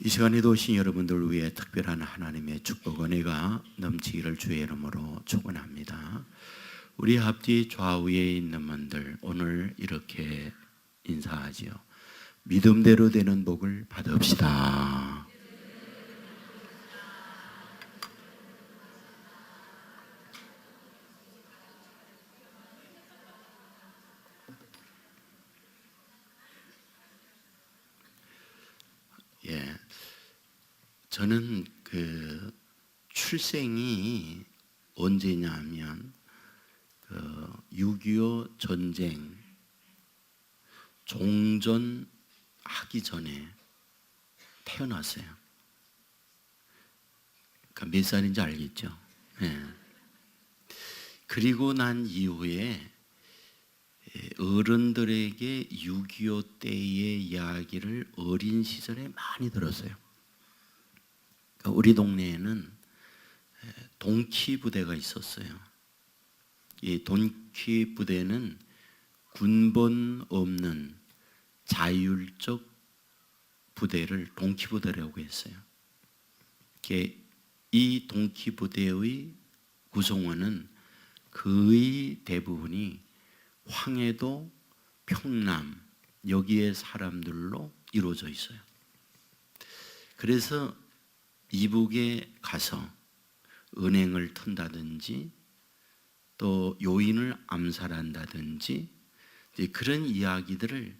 이 시간에도 오신 여러분들 위해 특별한 하나님의 축복 은혜가 넘치기를 주의 이름으로 축원합니다. 우리 앞뒤 좌우에 있는 분들 오늘 이렇게 인사하지요. 믿음대로 되는 복을 받읍시다. 저는 출생이 언제냐면 6.25 전쟁 종전하기 전에 태어났어요. 그러니까 몇 살인지 알겠죠? 네. 그리고 난 이후에 어른들에게 6.25 때의 이야기를 어린 시절에 많이 들었어요. 우리 동네에는 동키 부대가 있었어요. 이 동키 부대는 군번 없는 자율적 부대를 동키 부대라고 했어요. 이 동키 부대의 구성원은 거의 대부분이 황해도, 평남 여기의 사람들로 이루어져 있어요. 그래서 이북에 가서 은행을 턴다든지 또 요인을 암살한다든지 그런 이야기들을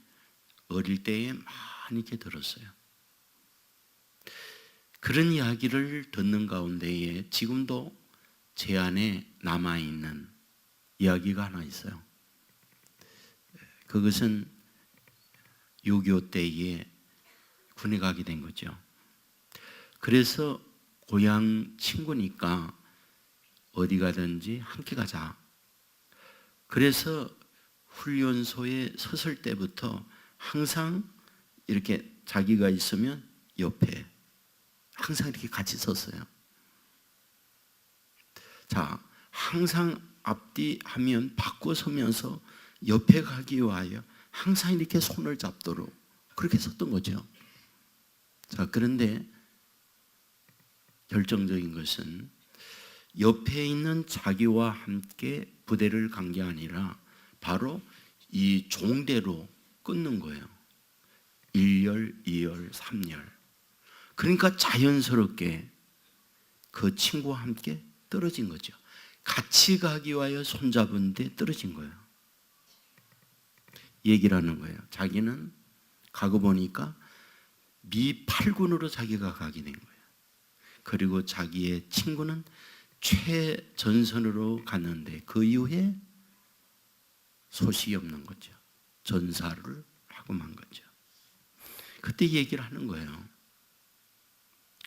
어릴 때에 많이 이렇게 들었어요. 그런 이야기를 듣는 가운데에 지금도 제 안에 남아있는 이야기가 하나 있어요. 그것은 6.25 때에 군에 가게 된 거죠. 그래서 고향 친구니까 어디 가든지 함께 가자. 그래서 훈련소에 섰을 때부터 항상 이렇게 자기가 있으면 옆에 항상 이렇게 같이 섰어요. 자, 항상 앞뒤 하면 바꿔 서면서 옆에 가기 위하여 항상 이렇게 손을 잡도록 그렇게 섰던 거죠. 자, 그런데 결정적인 것은 옆에 있는 자기와 함께 부대를 간 게 아니라 바로 이 종대로 끊는 거예요. 1열, 2열, 3열. 그러니까 자연스럽게 그 친구와 함께 떨어진 거죠. 같이 가기 위하여 손잡은데 떨어진 거예요. 얘기를 하는 거예요. 자기는 가고 보니까 미 8군으로 자기가 가게 된 거예요. 그리고 자기의 친구는 최전선으로 갔는데 그 이후에 소식이 없는 거죠. 전사를 하고 만 거죠. 그때 얘기를 하는 거예요.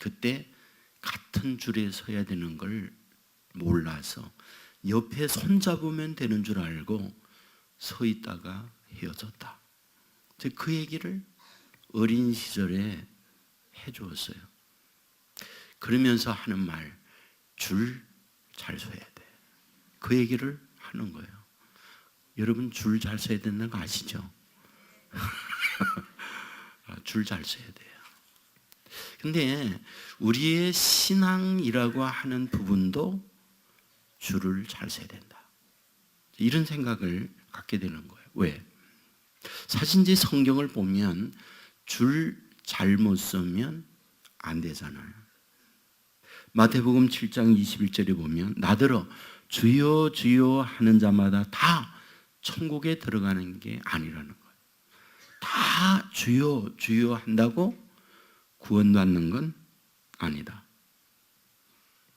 그때 같은 줄에 서야 되는 걸 몰라서 옆에 손잡으면 되는 줄 알고 서 있다가 헤어졌다. 그 얘기를 어린 시절에 해주었어요. 그러면서 하는 말, 줄 잘 서야 돼. 그 얘기를 하는 거예요. 여러분 줄 잘 서야 된다는 거 아시죠? 줄 잘 서야 돼요. 근데 우리의 신앙이라고 하는 부분도 줄을 잘 서야 된다. 이런 생각을 갖게 되는 거예요. 왜? 사실 성경을 보면 줄 잘못 서면 안 되잖아요. 마태복음 7장 21절에 보면 나더러 주여 주여 하는 자마다 다 천국에 들어가는 게 아니라는 거예요. 다 주여 주여 한다고 구원받는 건 아니다.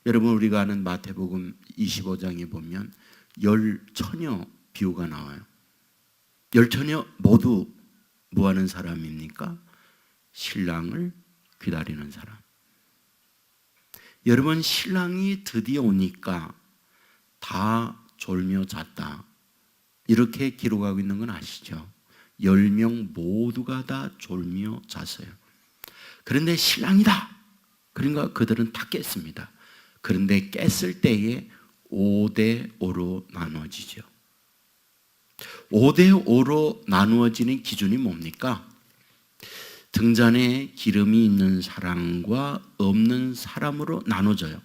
여러분 우리가 아는 마태복음 25장에 보면 10처녀 비유가 나와요. 10처녀 모두 뭐 하는 사람입니까? 신랑을 기다리는 사람. 여러분 신랑이 드디어 오니까 다 졸며 잤다. 이렇게 기록하고 있는 건 아시죠? 10명 모두가 다 졸며 잤어요. 그런데 신랑이다. 그러니까 그들은 다 깼습니다. 그런데 깼을 때에 5대5로 나누어지죠. 5대5로 나누어지는 기준이 뭡니까? 등잔에 기름이 있는 사람과 없는 사람으로 나눠져요.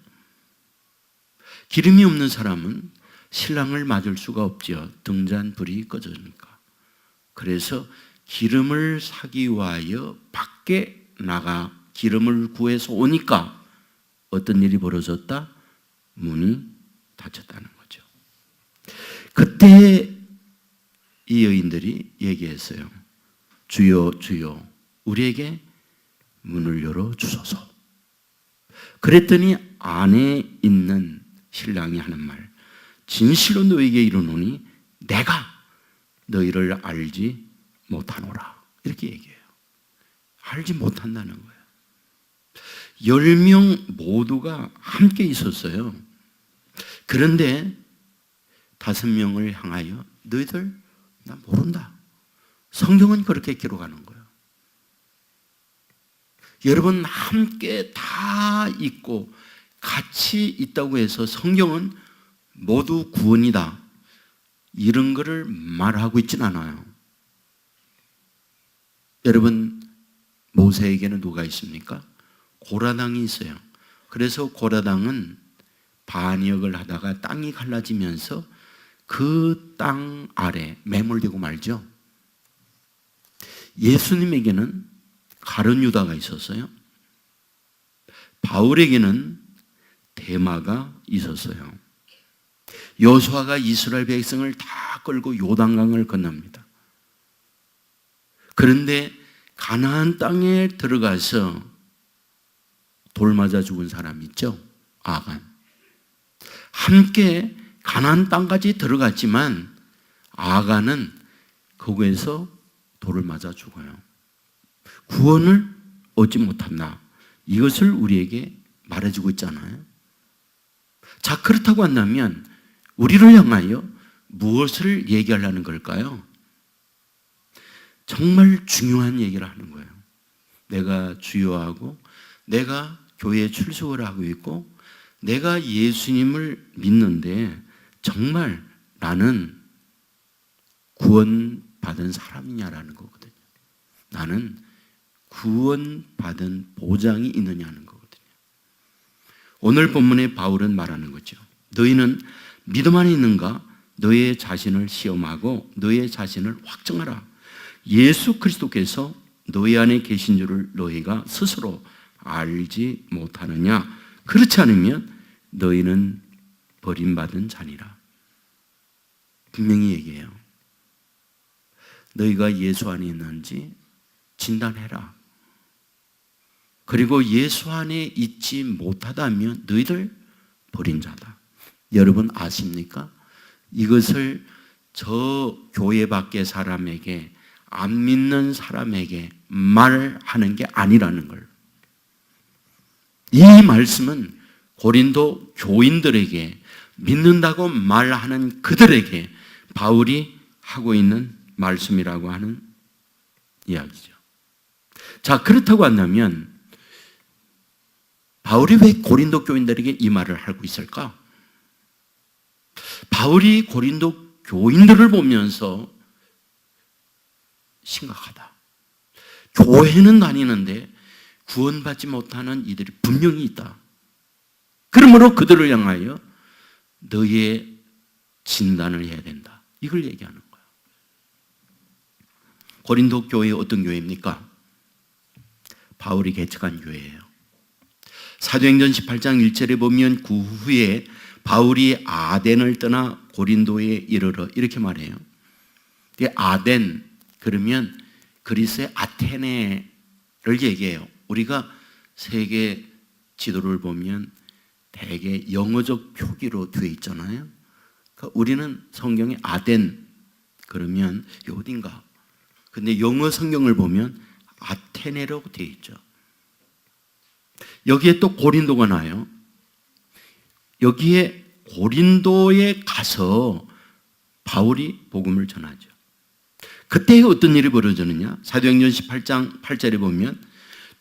기름이 없는 사람은 신랑을 맞을 수가 없지요. 등잔 불이 꺼져니까. 그래서 기름을 사기 위하여 밖에 나가 기름을 구해서 오니까 어떤 일이 벌어졌다? 문이 닫혔다는 거죠. 그때 이 여인들이 얘기했어요. 주여, 주여, 우리에게 문을 열어주소서. 그랬더니 안에 있는 신랑이 하는 말, 진실로 너에게 이르노니 내가 너희를 알지 못하노라. 이렇게 얘기해요. 알지 못한다는 거예요. 10명 모두가 함께 있었어요. 그런데 5명을 향하여 너희들 나 모른다. 성경은 그렇게 기록하는 거예요. 여러분 함께 다 있고 같이 있다고 해서 성경은 모두 구원이다 이런 거를 말하고 있진 않아요. 여러분 모세에게는 누가 있습니까? 고라당이 있어요. 그래서 고라당은 반역을 하다가 땅이 갈라지면서 그 땅 아래 매몰되고 말죠. 예수님에게는 가룟 유다가 있었어요. 바울에게는 데마가 있었어요. 여호수아가 이스라엘 백성을 다 끌고 요단강을 건넙니다. 그런데 가나안 땅에 들어가서 돌 맞아 죽은 사람 있죠? 아간. 함께 가나안 땅까지 들어갔지만 아간은 거기에서 돌을 맞아 죽어요. 구원을 얻지 못한다. 이것을 우리에게 말해주고 있잖아요. 자, 그렇다고 한다면 우리를 향하여 무엇을 얘기하려는 걸까요? 정말 중요한 얘기를 하는 거예요. 내가 주여하고 내가 교회에 출석을 하고 있고 내가 예수님을 믿는데 정말 나는 구원받은 사람이냐라는 거거든요. 나는 구원받은 보장이 있느냐는 거거든요. 오늘 본문의 바울은 말하는 거죠. 너희는 믿음 안에 있는가? 너의 자신을 시험하고 너의 자신을 확정하라. 예수 그리스도께서 너희 안에 계신 줄을 너희가 스스로 알지 못하느냐? 그렇지 않으면 너희는 버림받은 자니라. 분명히 얘기해요. 너희가 예수 안에 있는지 진단해라. 그리고 예수 안에 있지 못하다면 너희들 버린 자다. 여러분 아십니까? 이것을 저 교회 밖의 사람에게 안 믿는 사람에게 말하는 게 아니라는 걸. 이 말씀은 고린도 교인들에게 믿는다고 말하는 그들에게 바울이 하고 있는 말씀이라고 하는 이야기죠. 자, 그렇다고 한다면 바울이 왜 고린도 교인들에게 이 말을 하고 있을까? 바울이 고린도 교인들을 보면서 심각하다. 교회는 다니는데 구원받지 못하는 이들이 분명히 있다. 그러므로 그들을 향하여 너의 진단을 해야 된다. 이걸 얘기하는 거야. 고린도 교회 어떤 교회입니까? 바울이 개척한 교회예요. 사도행전 18장 1절에 보면 그 후에 바울이 아덴을 떠나 고린도에 이르러 이렇게 말해요. 아덴 그러면 그리스의 아테네를 얘기해요. 우리가 세계 지도를 보면 대개 영어적 표기로 되어 있잖아요. 그러니까 우리는 성경에 아덴 그러면 어딘가. 근데 영어 성경을 보면 아테네라고 되어 있죠. 여기에 또 고린도가 나요. 여기에 고린도에 가서 바울이 복음을 전하죠. 그때 어떤 일이 벌어지느냐? 사도행전 18장 8절에 보면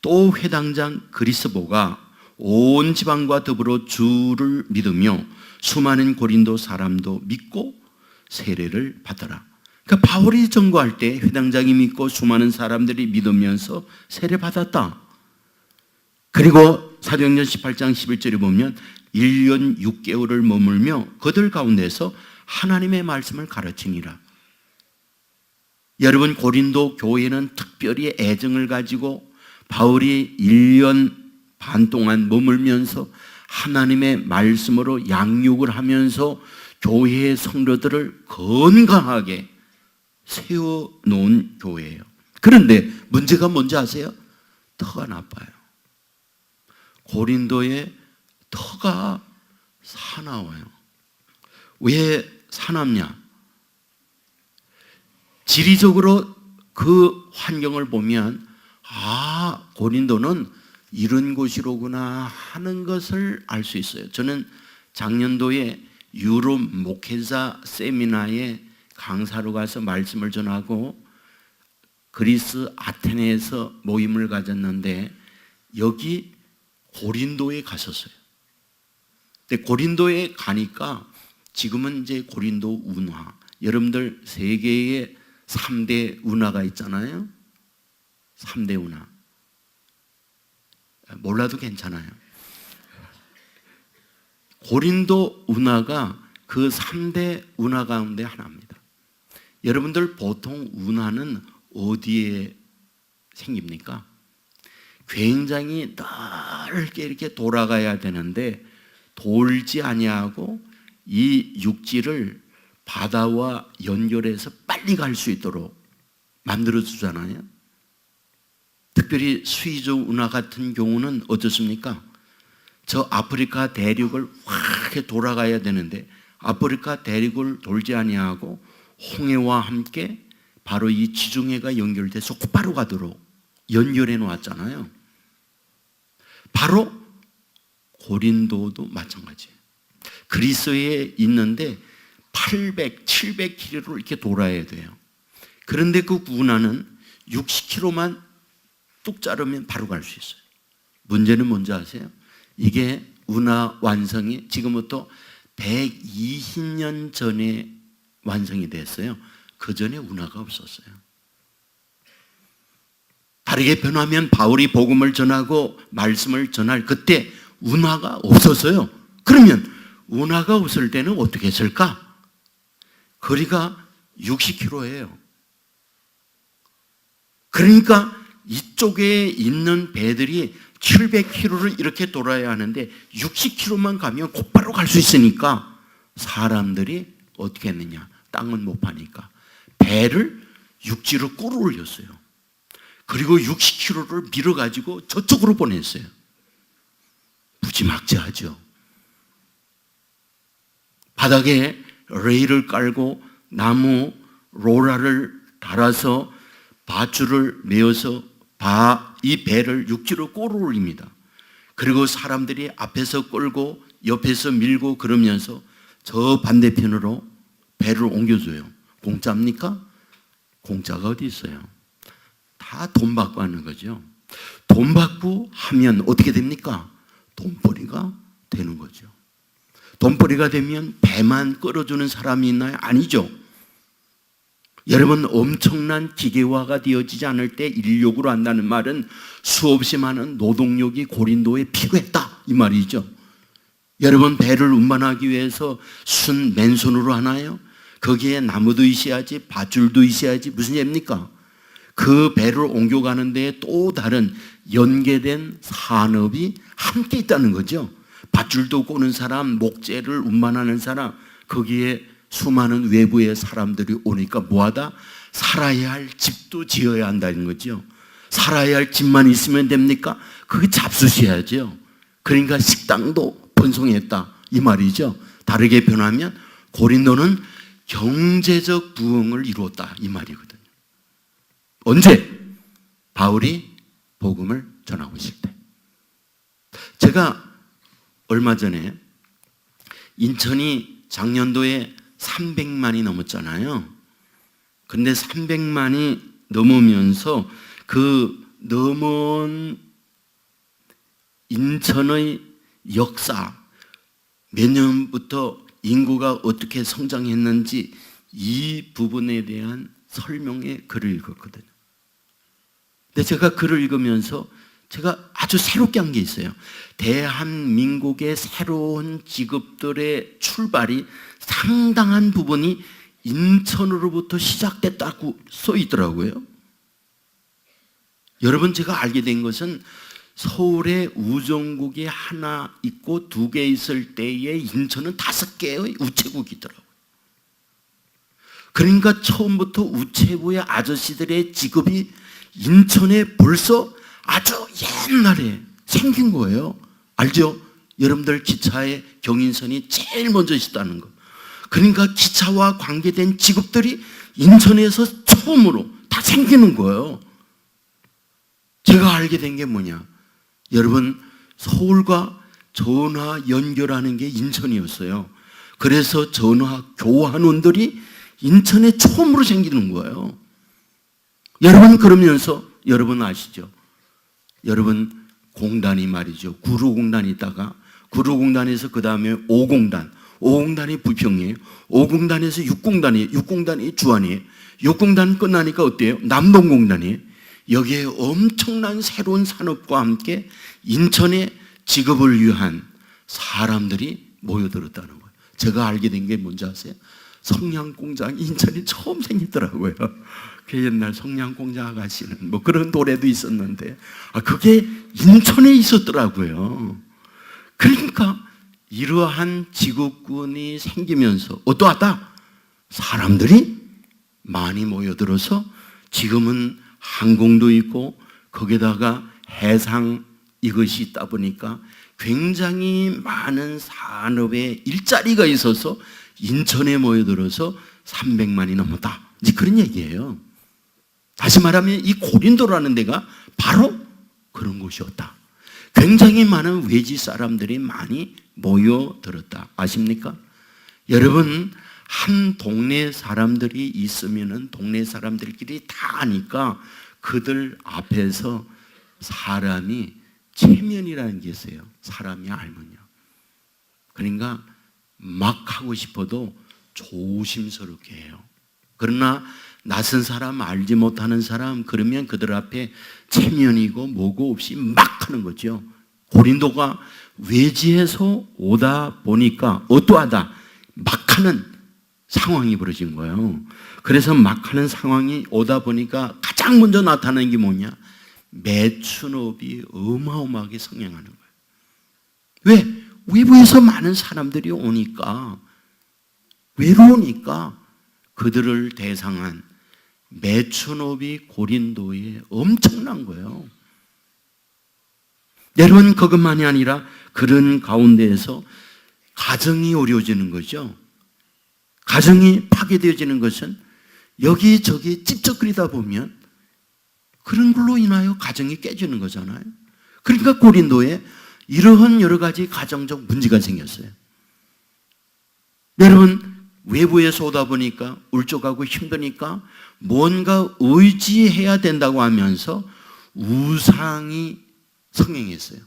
또 회당장 그리스보가 온 지방과 더불어 주를 믿으며 수많은 고린도 사람도 믿고 세례를 받더라. 그러니까 바울이 전거할 때 회당장이 믿고 수많은 사람들이 믿으면서 세례받았다. 그리고 사도행전 18장 11절에 보면 1년 6개월을 머물며 그들 가운데서 하나님의 말씀을 가르치니라. 여러분, 고린도 교회는 특별히 애정을 가지고 바울이 1년 반 동안 머물면서 하나님의 말씀으로 양육을 하면서 교회의 성도들을 건강하게 세워놓은 교회예요. 그런데 문제가 뭔지 아세요? 터가 나빠요. 고린도에 터가 사나워요. 왜 사납냐? 지리적으로 그 환경을 보면 고린도는 이런 곳이로구나 하는 것을 알 수 있어요. 저는 작년도에 유럽 목회자 세미나에 강사로 가서 말씀을 전하고 그리스 아테네에서 모임을 가졌는데 여기 고린도에 갔었어요. 근데 고린도에 가니까 지금은 이제 고린도 운하, 여러분들 세계에 3대 운하가 있잖아요. 3대 운하. 몰라도 괜찮아요. 고린도 운하가 그 3대 운하 가운데 하나입니다. 여러분들 보통 운하는 어디에 생깁니까? 굉장히 넓게 이렇게 돌아가야 되는데 돌지 아니하고 이 육지를 바다와 연결해서 빨리 갈 수 있도록 만들어주잖아요. 특별히 수이조 운하 같은 경우는 어떻습니까? 저 아프리카 대륙을 확 돌아가야 되는데 아프리카 대륙을 돌지 아니하고 홍해와 함께 바로 이 지중해가 연결돼서 곧바로 가도록 연결해 놓았잖아요. 바로 고린도도 마찬가지예요. 그리스에 있는데 800, 700km를 이렇게 돌아야 돼요. 그런데 그 운하는 60km만 뚝 자르면 바로 갈 수 있어요. 문제는 뭔지 아세요? 이게 운하 완성이 지금부터 120년 전에 완성이 됐어요. 그 전에 운하가 없었어요. 다르게 변하면 바울이 복음을 전하고 말씀을 전할 그때 운하가 없었어요. 그러면 운하가 없을 때는 어떻게 했을까? 거리가 60km예요. 그러니까 이쪽에 있는 배들이 700km를 이렇게 돌아야 하는데 60km만 가면 곧바로 갈 수 있으니까 사람들이 어떻게 했느냐? 땅은 못 파니까 배를 육지로 끌어올렸어요. 그리고 60km를 밀어가지고 저쪽으로 보냈어요. 무지막지하죠. 바닥에 레일을 깔고 나무 로라를 달아서 밧줄을 메어서 이 배를 육지로 끌어올립니다. 그리고 사람들이 앞에서 끌고 옆에서 밀고 그러면서 저 반대편으로 배를 옮겨줘요. 공짜입니까? 공짜가 어디 있어요? 다 돈 받고 하는 거죠. 돈 받고 하면 어떻게 됩니까? 돈벌이가 되는 거죠. 돈벌이가 되면 배만 끌어주는 사람이 있나요? 아니죠. 여러분, 엄청난 기계화가 되어지지 않을 때 인력으로 한다는 말은 수없이 많은 노동력이 고린도에 필요했다 이 말이죠. 여러분, 배를 운반하기 위해서 맨손으로 하나요? 거기에 나무도 있어야지, 밧줄도 있어야지. 무슨 얘기입니까? 그 배를 옮겨가는 데에 또 다른 연계된 산업이 함께 있다는 거죠. 밧줄도 꼬는 사람, 목재를 운반하는 사람, 거기에 수많은 외부의 사람들이 오니까 뭐하다? 살아야 할 집도 지어야 한다는 거죠. 살아야 할 집만 있으면 됩니까? 그게 잡수셔야죠. 그러니까 식당도 번성했다 이 말이죠. 다르게 변하면 고린도는 경제적 부흥을 이루었다 이 말이거든요. 언제? 바울이 복음을 전하고 있을 때. 제가 얼마 전에 인천이 작년도에 300만이 넘었잖아요. 근데 300만이 넘으면서 그 넘은 인천의 역사, 몇 년부터 인구가 어떻게 성장했는지 이 부분에 대한 설명의 글을 읽었거든요. 근데 제가 글을 읽으면서 제가 아주 새롭게 한 게 있어요. 대한민국의 새로운 직업들의 출발이 상당한 부분이 인천으로부터 시작됐다고 써 있더라고요. 여러분, 제가 알게 된 것은 서울에 우정국이 하나 있고 2개 있을 때에 인천은 5개의 우체국이더라고요. 그러니까 처음부터 우체부의 아저씨들의 직업이 인천에 벌써 아주 옛날에 생긴 거예요. 알죠? 여러분들 기차의 경인선이 제일 먼저 있었다는 거. 그러니까 기차와 관계된 직업들이 인천에서 처음으로 다 생기는 거예요. 제가 알게 된 게 뭐냐? 여러분, 서울과 전화 연결하는 게 인천이었어요. 그래서 전화 교환원들이 인천에 처음으로 생기는 거예요. 여러분, 그러면서 여러분 아시죠? 여러분, 공단이 말이죠. 구로공단이 있다가 구로공단에서 그 다음에 5공단이 부평이에요. 5공단에서 6공단이에요. 6공단이 주안이에요. 6공단 끝나니까 어때요? 남동공단이에요. 여기에 엄청난 새로운 산업과 함께 인천의 직업을 위한 사람들이 모여들었다는 거예요. 제가 알게 된 게 뭔지 아세요? 성냥공장이 인천에 처음 생기더라고요. 그 옛날 성냥공장 아가씨는 뭐 그런 노래도 있었는데 그게 인천에 있었더라고요. 그러니까 이러한 직업군이 생기면서 어떠하다? 사람들이 많이 모여들어서 지금은 항공도 있고 거기다가 해상 이것이 있다 보니까 굉장히 많은 산업에 일자리가 있어서 인천에 모여들어서 300만이 넘었다. 이제 그런 얘기예요. 다시 말하면 이 고린도라는 데가 바로 그런 곳이었다. 굉장히 많은 외지 사람들이 많이 모여들었다. 아십니까? 여러분, 한 동네 사람들이 있으면은 동네 사람들끼리 다 아니까 그들 앞에서 사람이 체면이라는 게 있어요. 사람이 알면요. 그러니까 막 하고 싶어도 조심스럽게 해요. 그러나 낯선 사람, 알지 못하는 사람, 그러면 그들 앞에 체면이고 뭐고 없이 막 하는 거죠. 고린도가 외지에서 오다 보니까 어떠하다? 막 하는 상황이 벌어진 거예요. 그래서 막 하는 상황이 오다 보니까 가장 먼저 나타나는 게 뭐냐? 매춘업이 어마어마하게 성행하는 거예요. 왜? 외부에서 많은 사람들이 오니까, 외로우니까 그들을 대상한 매춘업이 고린도에 엄청난 거예요. 여러분, 그것만이 아니라 그런 가운데에서 가정이 어려워지는 거죠. 가정이 파괴되어지는 것은 여기저기 찝쩍거리다 보면 그런 걸로 인하여 가정이 깨지는 거잖아요. 그러니까 고린도에 이러한 여러 가지 가정적 문제가 생겼어요. 여러분, 외부에서 오다 보니까 울적하고 힘드니까 뭔가 의지해야 된다고 하면서 우상이 성행했어요.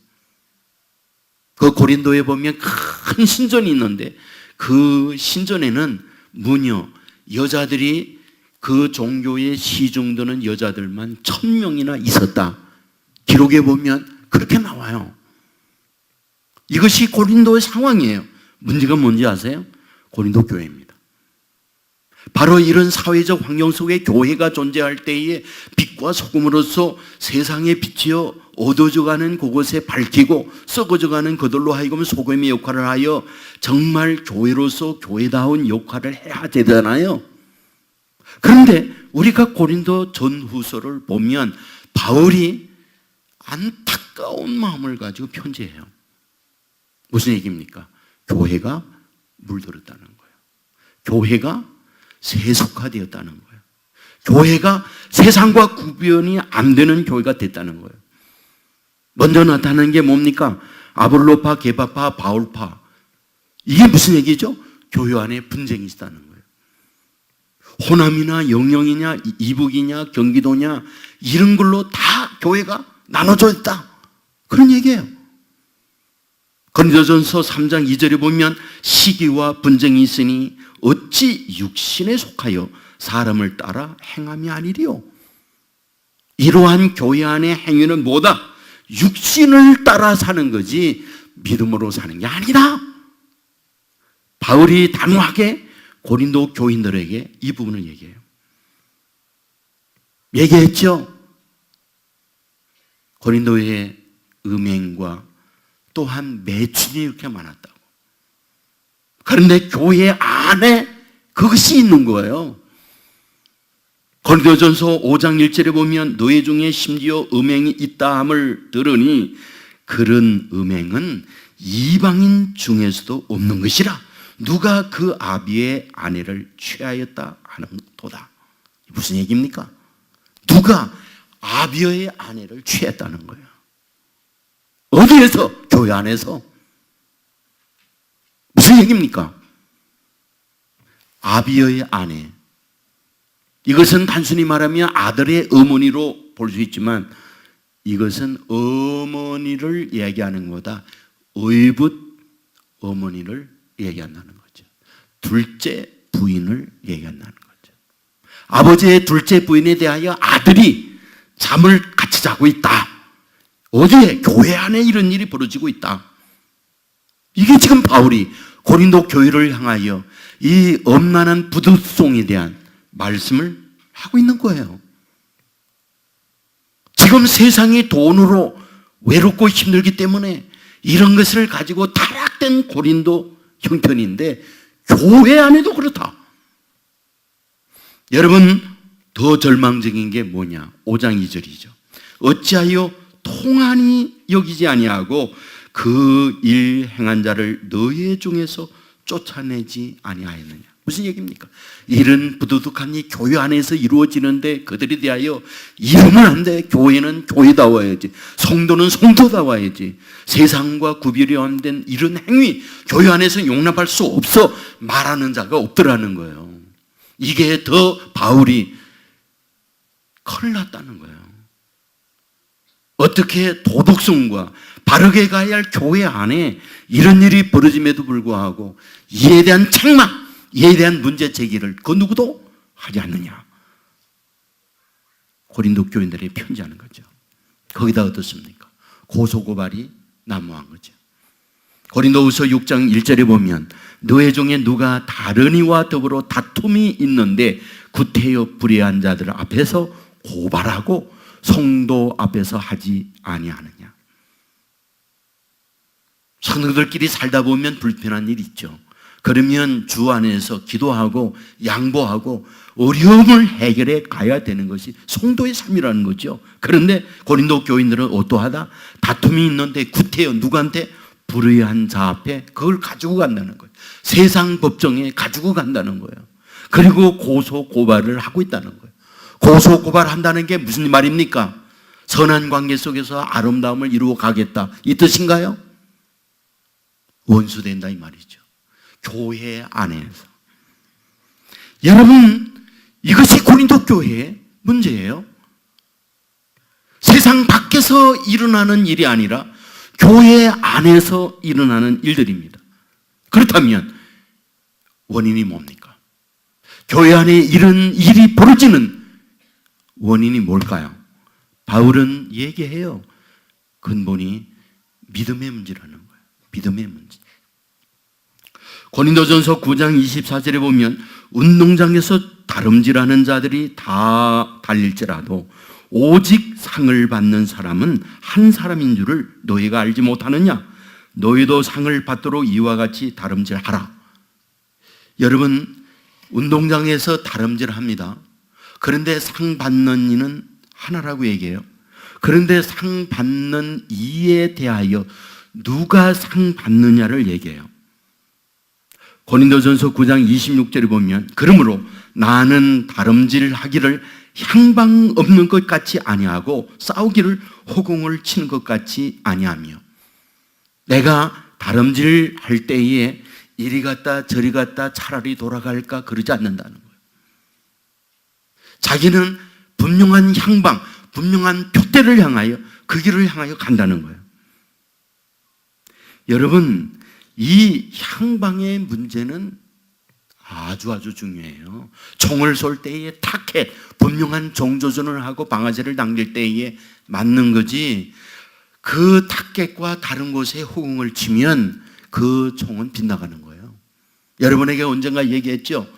그 고린도에 보면 큰 신전이 있는데 그 신전에는 무려 여자들이 그 종교에 시중드는 여자들만 1000명이나 있었다. 기록에 보면 그렇게 나와요. 이것이 고린도의 상황이에요. 문제가 뭔지 아세요? 고린도 교회입니다. 바로 이런 사회적 환경 속에 교회가 존재할 때에 빛과 소금으로서 세상에 비치어 어두워져가는 그곳에 밝히고 썩어져가는 그들로 하여금 소금의 역할을 하여 정말 교회로서 교회다운 역할을 해야 되잖아요. 그런데 우리가 고린도 전후서를 보면 바울이 안타까운 마음을 가지고 편지해요. 무슨 얘기입니까? 교회가 물들었다는 거예요. 교회가 세속화되었다는 거예요. 교회가 세상과 구별이 안 되는 교회가 됐다는 거예요. 먼저 나타나는 게 뭡니까? 아볼로파, 게바파, 바울파. 이게 무슨 얘기죠? 교회 안에 분쟁이 있다는 거예요. 호남이나 영영이냐, 이북이냐, 경기도냐 이런 걸로 다 교회가 나눠져 있다. 그런 얘기예요. 고린도전서 3장 2절에 보면 시기와 분쟁이 있으니 어찌 육신에 속하여 사람을 따라 행함이 아니리요. 이러한 교회 안의 행위는 뭐다? 육신을 따라 사는 거지 믿음으로 사는 게 아니다. 바울이 단호하게 고린도 교인들에게 이 부분을 얘기했죠. 고린도에 음행과 또한 매춘이 이렇게 많았다고. 그런데 교회 안에 그것이 있는 거예요. 고린도전서 5장 1절에 보면 너희 중에 심지어 음행이 있다 함을 들으니 그런 음행은 이방인 중에서도 없는 것이라. 누가 그 아비의 아내를 취하였다 하는 도다. 무슨 얘기입니까? 누가 아비의 아내를 취했다는 거예요. 어디에서? 교회 안에서. 무슨 얘기입니까? 아비의 아내. 이것은 단순히 말하면 아들의 어머니로 볼 수 있지만 이것은 어머니를 얘기하는 것보다 의붓 어머니를 얘기한다는 거죠. 둘째 부인을 얘기한다는 거죠. 아버지의 둘째 부인에 대하여 아들이 잠을 같이 자고 있다. 어디에? 교회 안에 이런 일이 벌어지고 있다. 이게 지금 바울이 고린도 교회를 향하여 이 엄란한 부득송에 대한 말씀을 하고 있는 거예요. 지금 세상이 돈으로 외롭고 힘들기 때문에 이런 것을 가지고 타락된 고린도 형편인데 교회 안에도 그렇다. 여러분 더 절망적인 게 뭐냐? 5장 2절이죠. 어찌하여 통한이 여기지 아니하고 그 일 행한 자를 너희 중에서 쫓아내지 아니하였느냐? 무슨 얘기입니까? 이런 부도덕한 이 교회 안에서 이루어지는데 그들에 대하여 이러면 안 돼. 교회는 교회다워야지. 성도는 성도다워야지. 세상과 구별이 안 된 이런 행위 교회 안에서 용납할 수 없어 말하는 자가 없더라는 거예요. 이게 더 바울이 큰일 났다는 거예요. 어떻게 도덕성과 바르게 가야 할 교회 안에 이런 일이 벌어짐에도 불구하고 이에 대한 책망, 이에 대한 문제 제기를 그 누구도 하지 않느냐. 고린도 교인들에게 편지하는 거죠. 거기다 어떻습니까? 고소고발이 난무한 거죠. 고린도후서 6장 1절에 보면 너희 중에 누가 다른 이와 더불어 다툼이 있는데 구태여 불의한 자들 앞에서 고발하고 성도 앞에서 하지 아니하느냐. 성도들끼리 살다 보면 불편한 일이 있죠. 그러면 주 안에서 기도하고 양보하고 어려움을 해결해 가야 되는 것이 성도의 삶이라는 거죠. 그런데 고린도 교인들은 어떠하다? 다툼이 있는데 구태여 누구한테? 불의한 자 앞에 그걸 가지고 간다는 거예요. 세상 법정에 가지고 간다는 거예요. 그리고 고소 고발을 하고 있다는 거예요. 고소 고발한다는 게 무슨 말입니까? 선한 관계 속에서 아름다움을 이루어 가겠다 이 뜻인가요? 원수된다 이 말이죠. 교회 안에서. 여러분 이것이 고린도 교회의 문제예요. 세상 밖에서 일어나는 일이 아니라 교회 안에서 일어나는 일들입니다. 그렇다면 원인이 뭡니까? 교회 안에 이런 일이 벌어지는 원인이 뭘까요? 바울은 얘기해요. 근본이 믿음의 문제라는 거예요. 믿음의 문제. 고린도전서 9장 24절에 보면 운동장에서 다름질하는 자들이 다 달릴지라도 오직 상을 받는 사람은 한 사람인 줄을 너희가 알지 못하느냐? 너희도 상을 받도록 이와 같이 다름질하라. 여러분 운동장에서 다름질합니다. 그런데 상 받는 이는 하나라고 얘기해요. 그런데 상 받는 이에 대하여 누가 상 받느냐를 얘기해요. 고린도전서 9장 26절에 보면 그러므로 나는 다름질하기를 향방 없는 것 같이 아니하고 싸우기를 호공을 치는 것 같이 아니하며 내가 다름질할 때에 이리 갔다 저리 갔다 차라리 돌아갈까 그러지 않는다는 거예요. 자기는 분명한 향방, 분명한 표대를 향하여 그 길을 향하여 간다는 거예요. 여러분 이 향방의 문제는 아주 중요해요. 총을 쏠 때에 타켓, 분명한 종조준을 하고 방아쇠를 당길 때에 맞는 거지, 그 타켓과 다른 곳에 호응을 치면 그 총은 빗나가는 거예요. 여러분에게 언젠가 얘기했죠.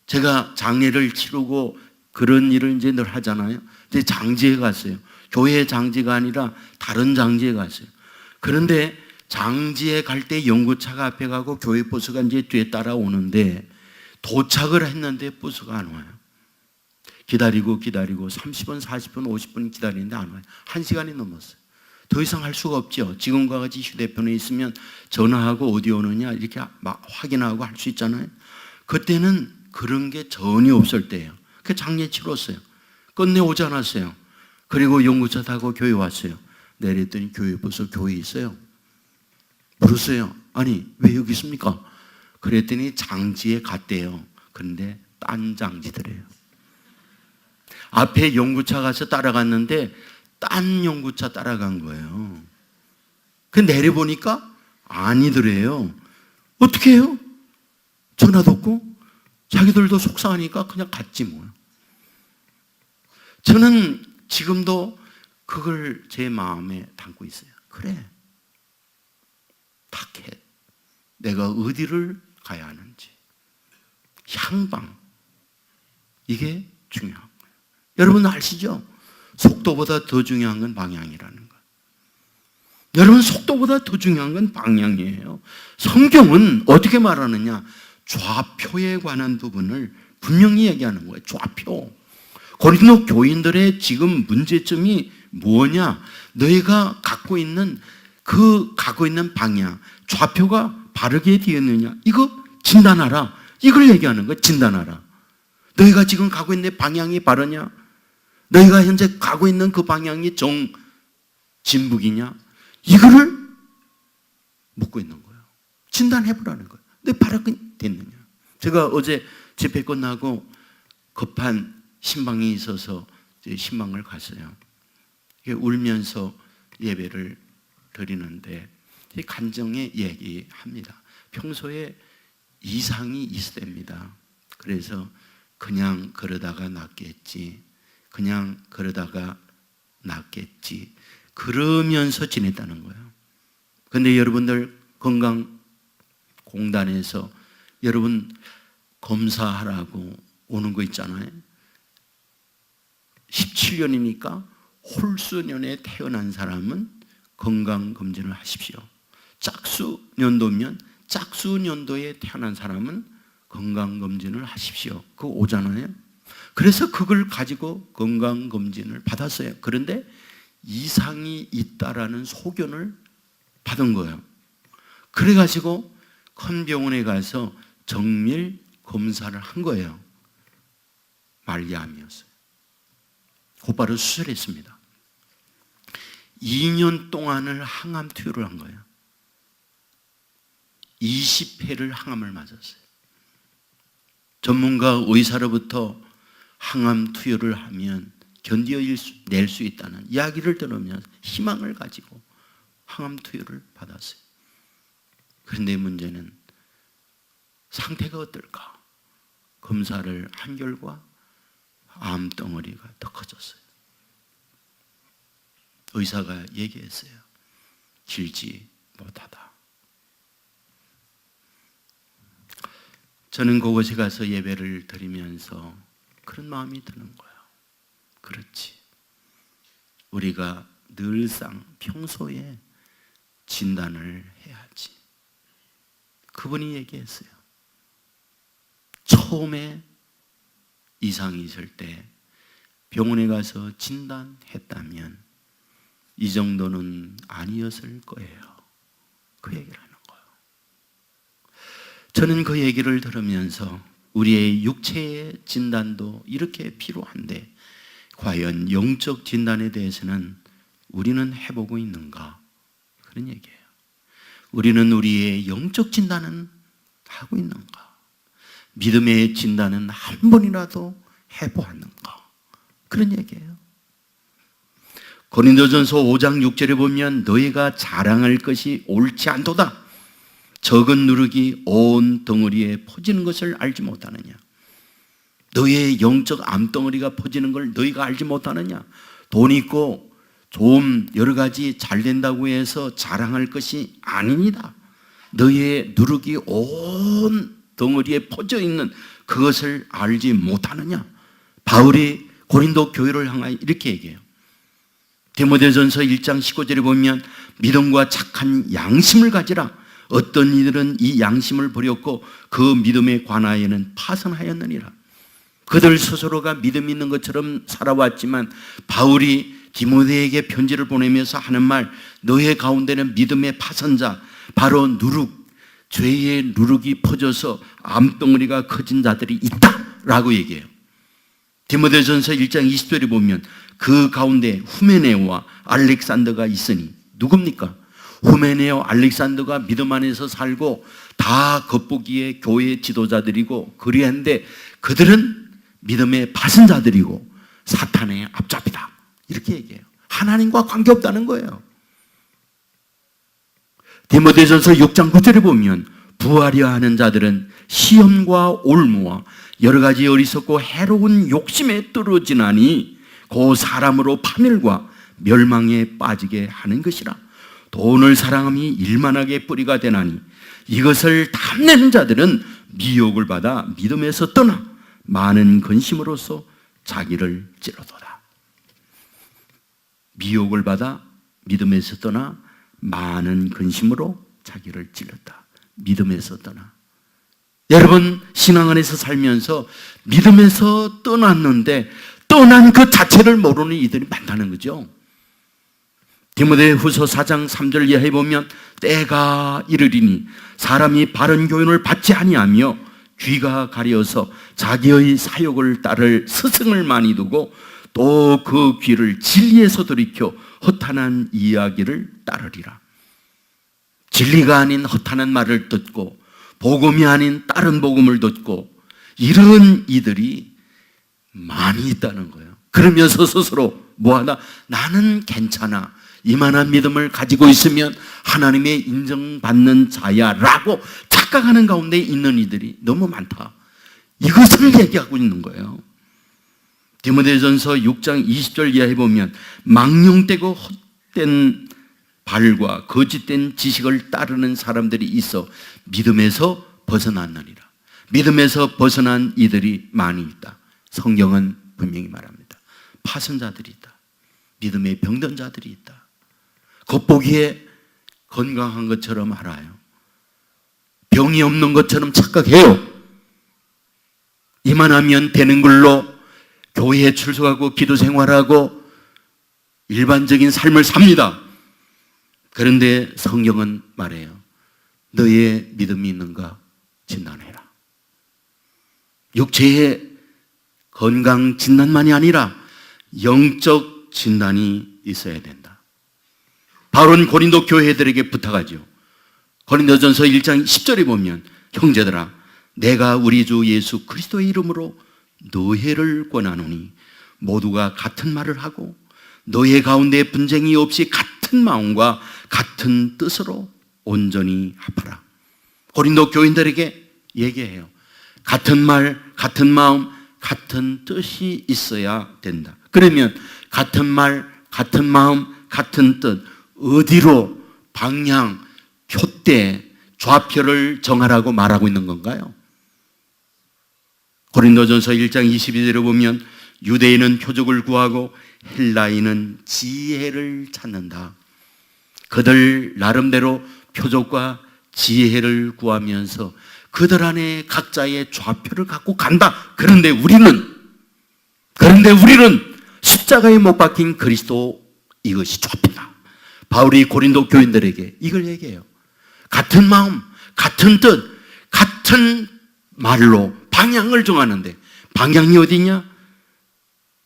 제가 장례를 치르고 그런 일을 이제 늘 하잖아요. 이제 장지에 갔어요. 교회 장지가 아니라 다른 장지에 갔어요. 그런데 장지에 갈 때 연구차가 앞에 가고 교회 버스가 이제 뒤에 따라오는데, 도착을 했는데 버스가 안 와요. 기다리고 30분, 40분, 50분 기다리는데 안 와요. 1시간이 넘었어요. 더 이상 할 수가 없죠. 지금과 같이 휴대폰에 있으면 전화하고 어디 오느냐 이렇게 막 확인하고 할 수 있잖아요. 그때는 그런 게 전혀 없을 때예요. 그 장례 치렀어요. 끝내 오지 않았어요. 그리고 연구차 타고 교회 왔어요. 내렸더니 교회 버스 교회에 있어요. 물었어요. 아니 왜 여기 있습니까? 그랬더니 장지에 갔대요. 그런데 딴 장지더래요. 앞에 연구차 가서 따라갔는데 딴 연구차 따라간 거예요. 그 내려보니까 아니더래요. 어떻게 해요? 전화도 없고 자기들도 속상하니까 그냥 갔지 뭐. 저는 지금도 그걸 제 마음에 담고 있어요. 그래, 타켓, 내가 어디를 가야 하는지, 향방, 이게 중요한 거예요. 여러분 아시죠? 속도보다 더 중요한 건 방향이라는 거. 여러분, 속도보다 더 중요한 건 방향이에요. 성경은 어떻게 말하느냐? 좌표에 관한 부분을 분명히 얘기하는 거예요. 좌표. 고린도 교인들의 지금 문제점이 뭐냐? 너희가 갖고 있는 방향, 좌표가 바르게 되었느냐? 이거 진단하라. 이걸 얘기하는 거예요. 진단하라. 너희가 지금 가고 있는 방향이 바르냐? 너희가 현재 가고 있는 그 방향이 진북이냐? 이거를 묻고 있는 거예요. 진단해보라는 거예요. 내 바르게 됐느냐? 제가 어제 집회 끝나고 급한 신방이 있어서 신방을 갔어요. 울면서 예배를 드리는데 간증에 얘기합니다. 평소에 이상이 있습니다. 그래서 그냥 그러다가 낫겠지 그러면서 지냈다는 거예요. 그런데 여러분들 건강공단에서 여러분 검사하라고 오는 거 있잖아요. 17년이니까 홀수년에 태어난 사람은 건강검진을 하십시오. 짝수년도면 짝수년도에 태어난 사람은 건강검진을 하십시오. 그거 오잖아요. 그래서 그걸 가지고 건강검진을 받았어요. 그런데 이상이 있다라는 소견을 받은 거예요. 그래가지고 큰 병원에 가서 정밀 검사를 한 거예요. 말리암이었어요. 곧바로 수술했습니다. 2년 동안을 항암 투여를 한 거예요. 20회를 항암을 맞았어요. 전문가 의사로부터 항암 투여를 하면 견뎌낼 수 있다는 이야기를 들으면 희망을 가지고 항암 투여를 받았어요. 그런데 문제는 상태가 어떨까? 검사를 한 결과 암덩어리가 더 커졌어요. 의사가 얘기했어요. 길지 못하다. 저는 그곳에 가서 예배를 드리면서 그런 마음이 드는 거예요. 그렇지. 우리가 늘상 평소에 진단을 해야지. 그분이 얘기했어요. 처음에 이상이 있을 때 병원에 가서 진단했다면 이 정도는 아니었을 거예요. 그 얘기를 하는 거예요. 저는 그 얘기를 들으면서 우리의 육체의 진단도 이렇게 필요한데 과연 영적 진단에 대해서는 우리는 해보고 있는가? 그런 얘기예요. 우리는 우리의 영적 진단은 하고 있는가? 믿음의 진단은 한 번이라도 해보았는가? 그런 얘기예요. 고린도전서 5장 6절에 보면 너희가 자랑할 것이 옳지 않도다. 적은 누룩이 온 덩어리에 퍼지는 것을 알지 못하느냐? 너의 영적 암덩어리가 퍼지는 걸 너희가 알지 못하느냐? 돈 있고 좀 여러 가지 잘 된다고 해서 자랑할 것이 아닙니다. 너의 누룩이 온 덩어리에 퍼져 있는 그것을 알지 못하느냐? 바울이 고린도 교회를 향하여 이렇게 얘기해요. 디모데전서 1장 19절에 보면 믿음과 착한 양심을 가지라. 어떤 이들은 이 양심을 버렸고 그 믿음에 관하여는 파선하였느니라. 그들 스스로가 믿음 있는 것처럼 살아왔지만 바울이 디모데에게 편지를 보내면서 하는 말, 너의 가운데는 믿음의 파선자, 바로 누룩, 죄의 누룩이 퍼져서 암덩어리가 커진 자들이 있다라고 얘기해요. 디모데전서 1장 20절에 보면 그 가운데 후메네오와 알렉산더가 있으니, 누굽니까? 후메네오, 알렉산더가 믿음 안에서 살고 다 겉보기에 교회 지도자들이고 그리한데 그들은 믿음의 파선자들이고 사탄의 앞잡이다, 이렇게 얘기해요. 하나님과 관계없다는 거예요. 디모데전서 6장 9절에 보면 부하려 하는 자들은 시험과 올무와 여러 가지 어리석고 해로운 욕심에 떨어지나니 그 사람으로 파멸과 멸망에 빠지게 하는 것이라. 돈을 사랑함이 일만하게 뿌리가 되나니 이것을 탐내는 자들은 미혹을 받아 믿음에서 떠나 많은 근심으로써 자기를 찌르도다. 미혹을 받아 믿음에서 떠나 많은 근심으로 자기를 찔렀다. 믿음에서 떠나. 여러분, 신앙 안에서 살면서 믿음에서 떠났는데 떠난 그 자체를 모르는 이들이 많다는 거죠. 디모데후서 4장 3절 이하에 보면 때가 이르리니 사람이 바른 교훈을 받지 아니하며 귀가 가려서 자기의 사욕을 따를 스승을 많이 두고 또 그 귀를 진리에서 돌이켜 허탄한 이야기를 따르리라. 진리가 아닌 허탄한 말을 듣고 복음이 아닌 다른 복음을 듣고 이런 이들이 많이 있다는 거예요. 그러면서 스스로 뭐하나, 나는 괜찮아, 이만한 믿음을 가지고 있으면 하나님의 인정받는 자야 라고 착각하는 가운데 있는 이들이 너무 많다. 이것을 얘기하고 있는 거예요. 디모데전서 6장 20절 이하에 보면 망령되고 헛된 발과 거짓된 지식을 따르는 사람들이 있어 믿음에서 벗어났느니라. 믿음에서 벗어난 이들이 많이 있다. 성경은 분명히 말합니다. 파선자들이 있다. 믿음에 병든 자들이 있다. 겉보기에 건강한 것처럼 알아요. 병이 없는 것처럼 착각해요. 이만하면 되는 걸로 교회에 출석하고 기도 생활하고 일반적인 삶을 삽니다. 그런데 성경은 말해요. 너의 믿음이 있는가 진단해라. 육체의 건강 진단만이 아니라 영적 진단이 있어야 된다. 바울은 고린도 교회들에게 부탁하죠. 고린도전서 1장 10절에 보면 형제들아, 내가 우리 주 예수 그리스도의 이름으로 너희를 권하노니 모두가 같은 말을 하고 너희 가운데 분쟁이 없이 같은 마음과 같은 뜻으로 온전히 합하라. 고린도 교인들에게 얘기해요. 같은 말, 같은 마음, 같은 뜻이 있어야 된다. 그러면 같은 말, 같은 마음, 같은 뜻, 어디로 방향, 푯대, 좌표를 정하라고 말하고 있는 건가요? 고린도전서 1장 22절에 보면 유대인은 표적을 구하고 헬라인은 지혜를 찾는다. 그들 나름대로 표적과 지혜를 구하면서 그들 안에 각자의 좌표를 갖고 간다. 그런데 우리는 십자가에 못 박힌 그리스도, 이것이 좌표다. 바울이 고린도 교인들에게 이걸 얘기해요. 같은 마음, 같은 뜻, 같은 말로 방향을 정하는데 방향이 어디냐?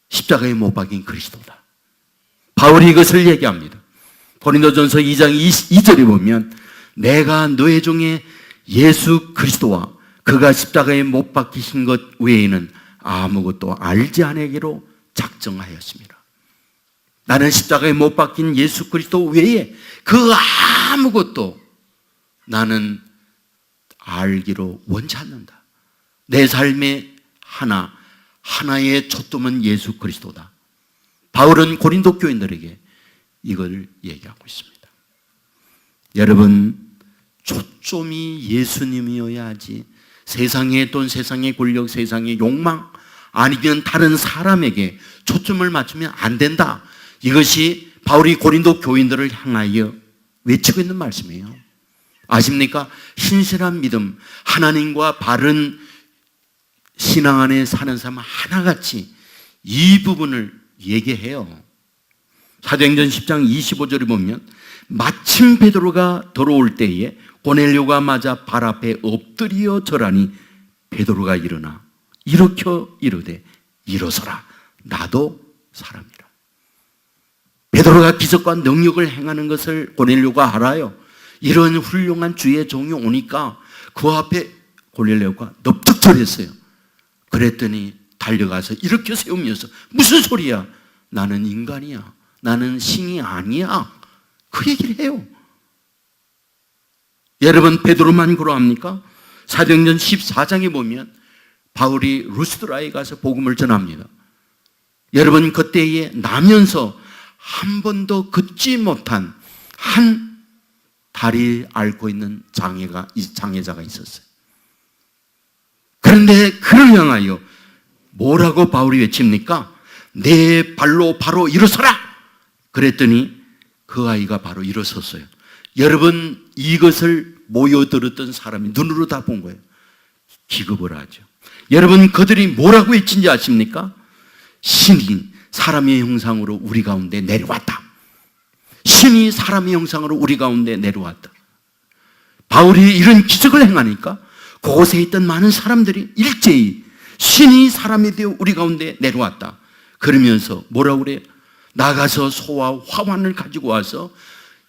십자가에 못 박힌 그리스도다. 바울이 이것을 얘기합니다. 고린도전서 2장 2절에 보면 내가 너희 중에 예수 그리스도와 그가 십자가에 못 박히신 것 외에는 아무것도 알지 않기로 작정하였습니다. 나는 십자가에 못 박힌 예수 그리스도 외에 그 아무것도 나는 알기로 원치 않는다. 내 삶의 하나의 초점은 예수 그리스도다. 바울은 고린도 교인들에게 이걸 얘기하고 있습니다. 여러분, 초점이 예수님이어야 하지 세상의 돈, 세상의 권력, 세상의 욕망 아니면 다른 사람에게 초점을 맞추면 안 된다. 이것이 바울이 고린도 교인들을 향하여 외치고 있는 말씀이에요. 아십니까? 신실한 믿음, 하나님과 바른 신앙 안에 사는 사람은 하나같이 이 부분을 얘기해요. 사도행전 10장 25절에 보면 마침 베드로가 들어올 때에 고넬료가 맞아 발 앞에 엎드려 절하니 베드로가 일어나 일으켜 이르되 일어서라, 나도 사람이라. 베드로가 기적과 능력을 행하는 것을 고넬료가 알아요. 이런 훌륭한 주의 종이 오니까 그 앞에 고넬료가 넙죽 절했어요. 그랬더니 달려가서 일으켜 세우면서 무슨 소리야? 나는 인간이야. 나는 신이 아니야. 그 얘기를 해요. 여러분, 베드로만 그러합니까? 사도행전 14장에 보면 바울이 루스드라에 가서 복음을 전합니다. 여러분, 그때에 나면서 한 번도 걷지 못한 한 다리 앓고 있는 장애자가 있었어요. 그런데 그를 향하여 뭐라고 바울이 외칩니까? 내 발로 바로 일어서라! 그랬더니 그 아이가 바로 일어섰어요. 여러분, 이것을 모여들었던 사람이 눈으로 다 본 거예요. 기겁을 하죠. 여러분, 그들이 뭐라고 외친지 아십니까? 신이 사람의 형상으로 우리 가운데 내려왔다. 신이 사람의 형상으로 우리 가운데 내려왔다. 바울이 이런 기적을 행하니까 그곳에 있던 많은 사람들이 일제히 신이 사람이 되어 우리 가운데 내려왔다. 그러면서 뭐라고 그래요? 나가서 소와 화환을 가지고 와서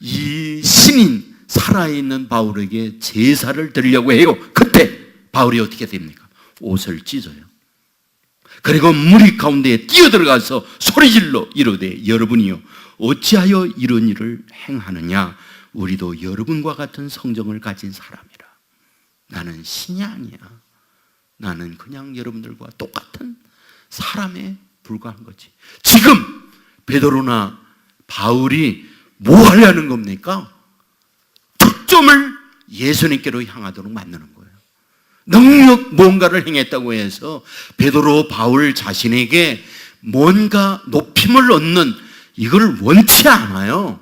이 신인 살아있는 바울에게 제사를 드리려고 해요. 그때 바울이 어떻게 됩니까? 옷을 찢어요. 그리고 무리 가운데에 뛰어들어가서 소리질러 이르되 여러분이요 어찌하여 이런 일을 행하느냐? 우리도 여러분과 같은 성정을 가진 사람이라. 나는 신이 아니야. 나는 그냥 여러분들과 똑같은 사람에 불과한 거지. 지금 베드로나 바울이 뭐 하려는 겁니까? 초점을 예수님께로 향하도록 만드는 거예요. 능력 뭔가를 행했다고 해서 베드로, 바울 자신에게 뭔가 높임을 얻는 이걸 원치 않아요.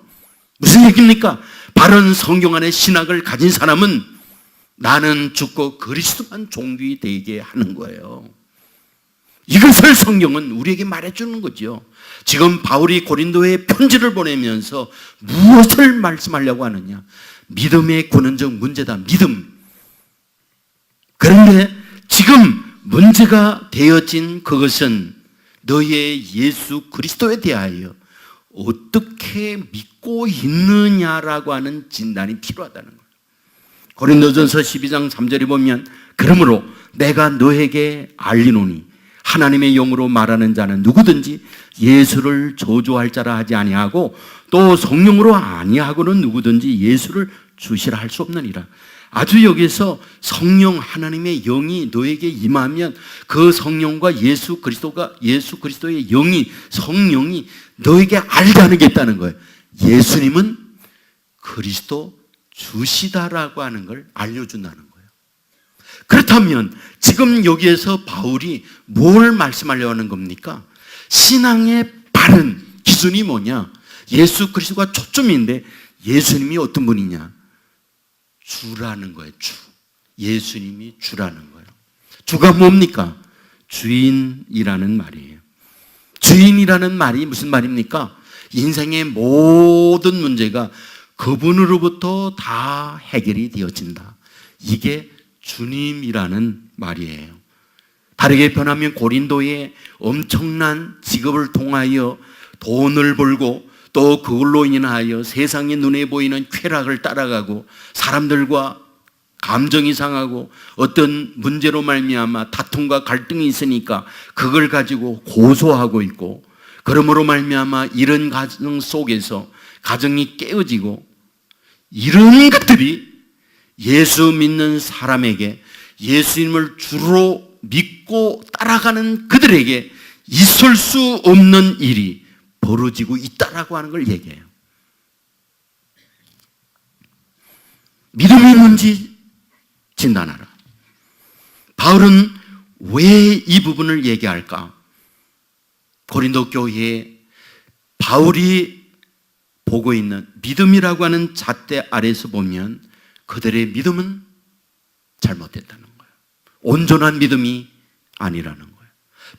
무슨 얘기입니까? 바른 성경 안에 신학을 가진 사람은 나는 죽고 그리스도만 종귀 되게 하는 거예요. 이것을 성경은 우리에게 말해주는 거죠. 지금 바울이 고린도에 편지를 보내면서 무엇을 말씀하려고 하느냐? 믿음의 근원적 문제다. 믿음. 그런데 지금 문제가 되어진 그것은 너의 예수 그리스도에 대하여 어떻게 믿고 있느냐라고 하는 진단이 필요하다는 거예요. 고린도전서 12장 3절에 보면 그러므로 내가 너에게 알리노니 하나님의 영으로 말하는 자는 누구든지 예수를 저주할 자라 하지 아니하고 또 성령으로 아니하고는 누구든지 예수를 주시라 할 수 없느니라. 아주 여기서 성령 하나님의 영이 너에게 임하면 그 성령과 예수 그리스도의 영이 성령이 너에게 알게 하는 게 있다는 거예요. 예수님은 그리스도 주시다라고 하는 걸 알려준다는 거예요. 그렇다면 지금 여기에서 바울이 뭘 말씀하려고 하는 겁니까? 신앙의 바른 기준이 뭐냐? 예수 그리스도가 초점인데 예수님이 어떤 분이냐? 주라는 거예요. 주. 예수님이 주라는 거예요. 주가 뭡니까? 주인이라는 말이에요. 주인이라는 말이 무슨 말입니까? 인생의 모든 문제가 그분으로부터 다 해결이 되어진다. 이게 주님이라는 말이에요. 다르게 표현하면 고린도에 엄청난 직업을 통하여 돈을 벌고 또 그걸로 인하여 세상의 눈에 보이는 쾌락을 따라가고 사람들과 감정이 상하고 어떤 문제로 말미암아 다툼과 갈등이 있으니까 그걸 가지고 고소하고 있고 그러므로 말미암아 이런 가정 속에서 가정이 깨어지고 이런 것들이 예수 믿는 사람에게, 예수님을 주로 믿고 따라가는 그들에게 있을 수 없는 일이 벌어지고 있다라고 하는 걸 얘기해요. 믿음이 뭔지 진단하라. 바울은 왜 이 부분을 얘기할까? 고린도 교회에 바울이 보고 있는 믿음이라고 하는 잣대 아래에서 보면 그들의 믿음은 잘못됐다는 거예요. 온전한 믿음이 아니라는 거예요.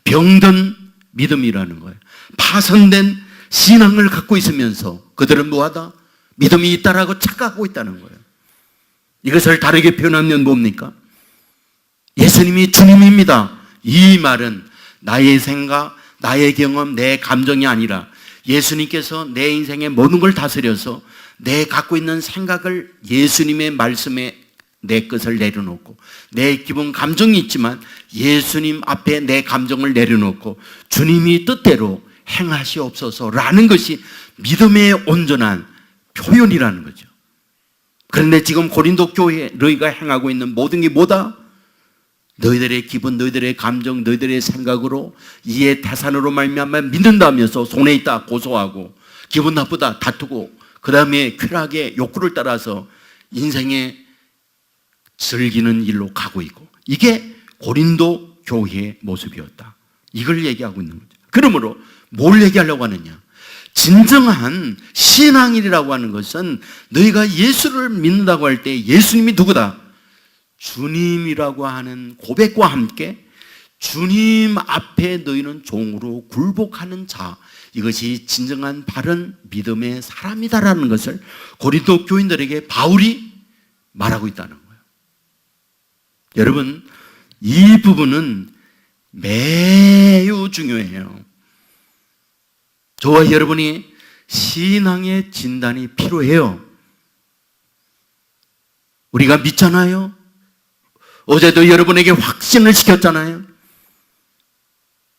병든 믿음이라는 거예요. 파손된 신앙을 갖고 있으면서 그들은 뭐하다? 믿음이 있다라고 착각하고 있다는 거예요. 이것을 다르게 표현하면 뭡니까? 예수님이 주님입니다. 이 말은 나의 생각, 나의 경험, 내 감정이 아니라 예수님께서 내 인생의 모든 걸 다스려서 내 갖고 있는 생각을 예수님의 말씀에 내 것을 내려놓고, 내 기분 감정이 있지만 예수님 앞에 내 감정을 내려놓고 주님이 뜻대로 행하시옵소서라는 것이 믿음의 온전한 표현이라는 거죠. 그런데 지금 고린도 교회에 너희가 행하고 있는 모든 게 뭐다? 너희들의 기분, 너희들의 감정, 너희들의 생각으로 이해 태산으로 말미암아 믿는다면서 손해 있다 고소하고, 기분 나쁘다 다투고, 그 다음에 쾌락의 욕구를 따라서 인생에 즐기는 일로 가고 있고, 이게 고린도 교회의 모습이었다. 이걸 얘기하고 있는 거죠. 그러므로 뭘 얘기하려고 하느냐? 진정한 신앙이라고 하는 것은 너희가 예수를 믿는다고 할 때 예수님이 누구다? 주님이라고 하는 고백과 함께 주님 앞에 너희는 종으로 굴복하는 자, 이것이 진정한 바른 믿음의 사람이다라는 것을 고린도 교인들에게 바울이 말하고 있다는 거예요. 여러분, 이 부분은 매우 중요해요. 저와 여러분이 신앙의 진단이 필요해요. 우리가 믿잖아요. 어제도 여러분에게 확신을 시켰잖아요.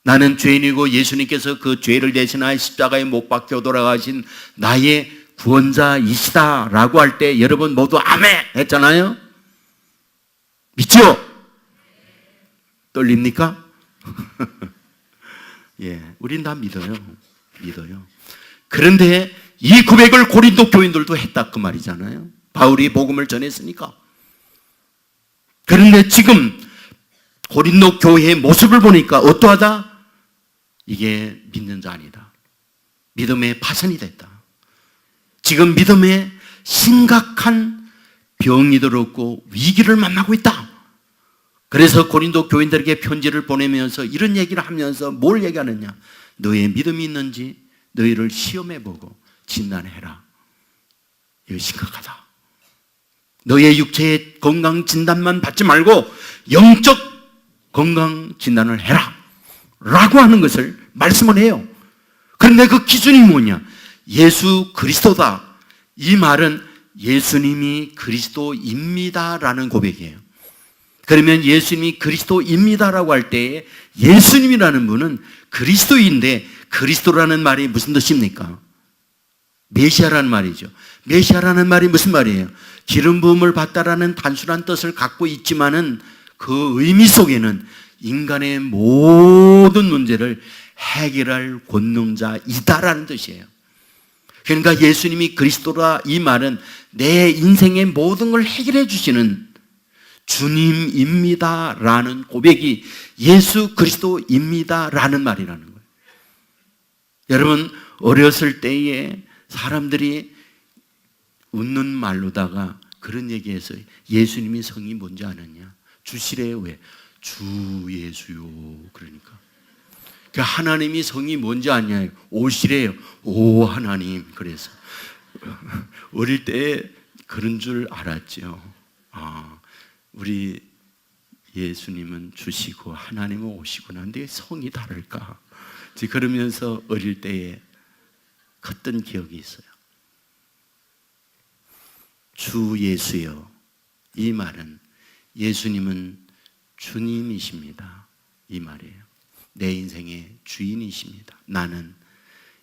나는 죄인이고 예수님께서 그 죄를 대신하여 십자가에 못 박혀 돌아가신 나의 구원자이시다 라고 할 때 여러분 모두 아멘 했잖아요. 믿죠? 떨립니까? 예, 우린 다 믿어요. 그런데 이 고백을 고린도 교인들도 했다 그 말이잖아요. 바울이 복음을 전했으니까. 그런데 지금 고린도 교회의 모습을 보니까 어떠하다? 이게 믿는 자 아니다. 믿음의 파손이 됐다. 지금 믿음에 심각한 병이 들었고 위기를 만나고 있다. 그래서 고린도 교인들에게 편지를 보내면서 이런 얘기를 하면서 뭘 얘기하느냐? 너의 믿음이 있는지 너희를 시험해보고 진단해라. 이거 심각하다. 너의 육체의 건강 진단만 받지 말고 영적 건강 진단을 해라 라고 하는 것을 말씀을 해요. 그런데 그 기준이 뭐냐? 예수 그리스도다. 이 말은 예수님이 그리스도입니다 라는 고백이에요. 그러면 예수님이 그리스도입니다라고 할 때에 예수님이라는 분은 그리스도인데, 그리스도라는 말이 무슨 뜻입니까? 메시아라는 말이죠. 메시아라는 말이 무슨 말이에요? 기름 부음을 받다라는 단순한 뜻을 갖고 있지만은 그 의미 속에는 인간의 모든 문제를 해결할 권능자이다라는 뜻이에요. 그러니까 예수님이 그리스도라 이 말은 내 인생의 모든 걸 해결해 주시는 주님입니다 라는 고백이 예수 그리스도입니다 라는 말이라는 거예요. 여러분, 어렸을 때에 사람들이 웃는 말로다가 그런 얘기해서 예수님이 성이 뭔지 아느냐? 주시래요. 왜? 주 예수요. 그러니까 하나님이 성이 뭔지 아냐요? 오시래요. 오 하나님. 그래서 어릴 때 그런 줄 알았죠. 우리 예수님은 주시고 하나님은 오시구나. 근데 성이 다를까? 그러면서 어릴 때에 컸던 기억이 있어요. 주 예수여, 이 말은 예수님은 주님이십니다 이 말이에요. 내 인생의 주인이십니다. 나는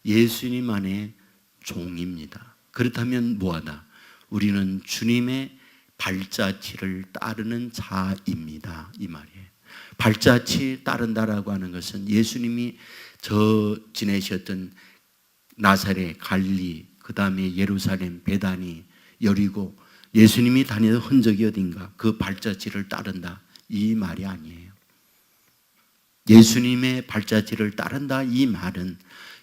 예수님 안에 종입니다. 그렇다면 뭐하다? 우리는 주님의 발자취를 따르는 자입니다. 이 말이에요. 발자취 따른다라고 하는 것은 예수님이 지내셨던 나사렛, 갈릴리, 그 다음에 예루살렘, 베다니, 여리고 예수님이 다니던 흔적이 어딘가 그 발자취를 따른다 이 말이 아니에요. 예수님의 발자취를 따른다 이 말은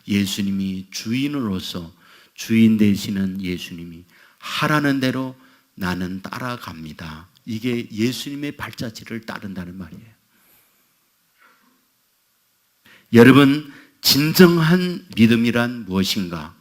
예수님이 주인으로서 주인 되시는 예수님이 하라는 대로 나는 따라갑니다. 이게 예수님의 발자취를 따른다는 말이에요. 여러분, 진정한 믿음이란 무엇인가?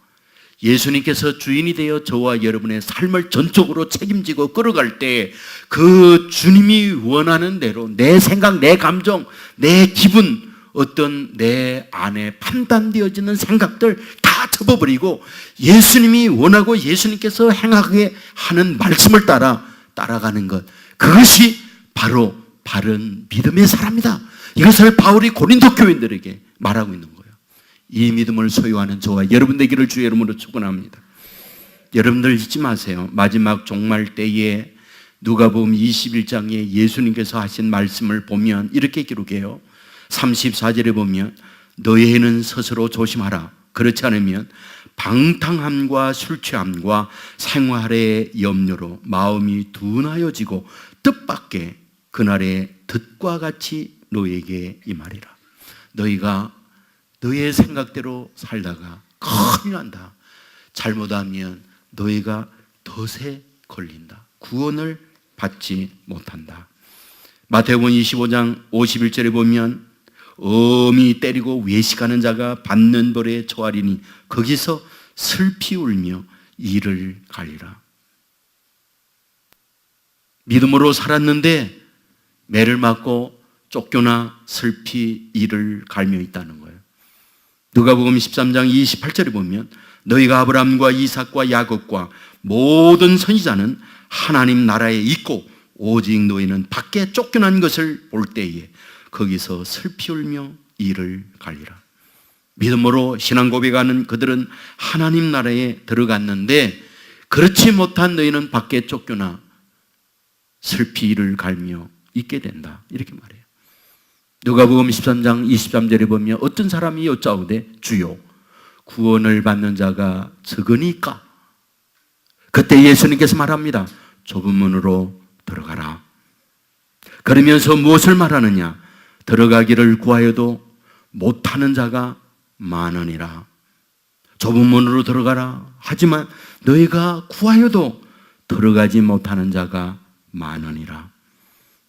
예수님께서 주인이 되어 저와 여러분의 삶을 전적으로 책임지고 끌어갈 때 그 주님이 원하는 대로 내 생각, 내 감정, 내 기분, 어떤 내 안에 판단되어지는 생각들 다 접어버리고 예수님이 원하고 예수님께서 행하게 하는 말씀을 따라가는 것, 그것이 바로 바른 믿음의 사람이다. 이것을 바울이 고린도 교인들에게 말하고 있는 거예요. 이 믿음을 소유하는 저와 여러분 되기를 주의 이름으로 축원합니다. 여러분들 잊지 마세요. 마지막 종말 때에 누가복음 21장에 예수님께서 하신 말씀을 보면 이렇게 기록해요. 34절에 보면 너희는 스스로 조심하라. 그렇지 않으면 방탕함과 술취함과 생활의 염려로 마음이 둔하여지고 뜻밖의 그날의 덫과 같이 너에게 임하리라. 너희가 너의 생각대로 살다가 큰일 난다. 잘못하면 너희가 덫에 걸린다. 구원을 받지 못한다. 마태복음 25장 51절에 보면 엄히 때리고 외식하는 자가 받는 벌에 처하리니 거기서 슬피 울며 이를 갈리라. 믿음으로 살았는데 매를 맞고 쫓겨나 슬피 이를 갈며 있다는 거예요. 누가복음 13장 28절에 보면 너희가 아브라함과 이삭과 야곱과 모든 선지자는 하나님 나라에 있고 오직 너희는 밖에 쫓겨난 것을 볼 때에 거기서 슬피 울며 이를 갈리라. 믿음으로 신앙 고백하는 그들은 하나님 나라에 들어갔는데 그렇지 못한 너희는 밖에 쫓겨나 슬피 이를 갈며 있게 된다. 이렇게 말해요. 누가복음 13장 23절에 보면 어떤 사람이 여짜오되 주여 구원을 받는 자가 적으니까. 그때 예수님께서 말합니다. 좁은 문으로 들어가라. 그러면서 무엇을 말하느냐? 들어가기를 구하여도 못하는 자가 많으니라. 좁은 문으로 들어가라. 하지만 너희가 구하여도 들어가지 못하는 자가 많으니라.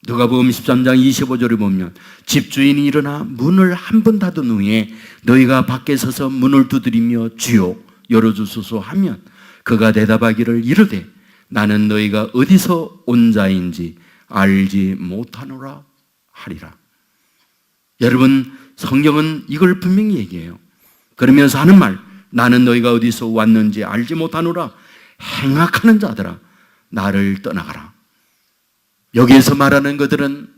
누가복음 13장 25절에 보면 집주인이 일어나 문을 한 번 닫은 후에 너희가 밖에 서서 문을 두드리며 주여 열어주소서 하면 그가 대답하기를 이르되 나는 너희가 어디서 온 자인지 알지 못하노라 하리라. 여러분, 성경은 이걸 분명히 얘기해요. 그러면서 하는 말, 나는 너희가 어디서 왔는지 알지 못하노라. 행악하는 자들아 나를 떠나가라. 여기에서 말하는 것들은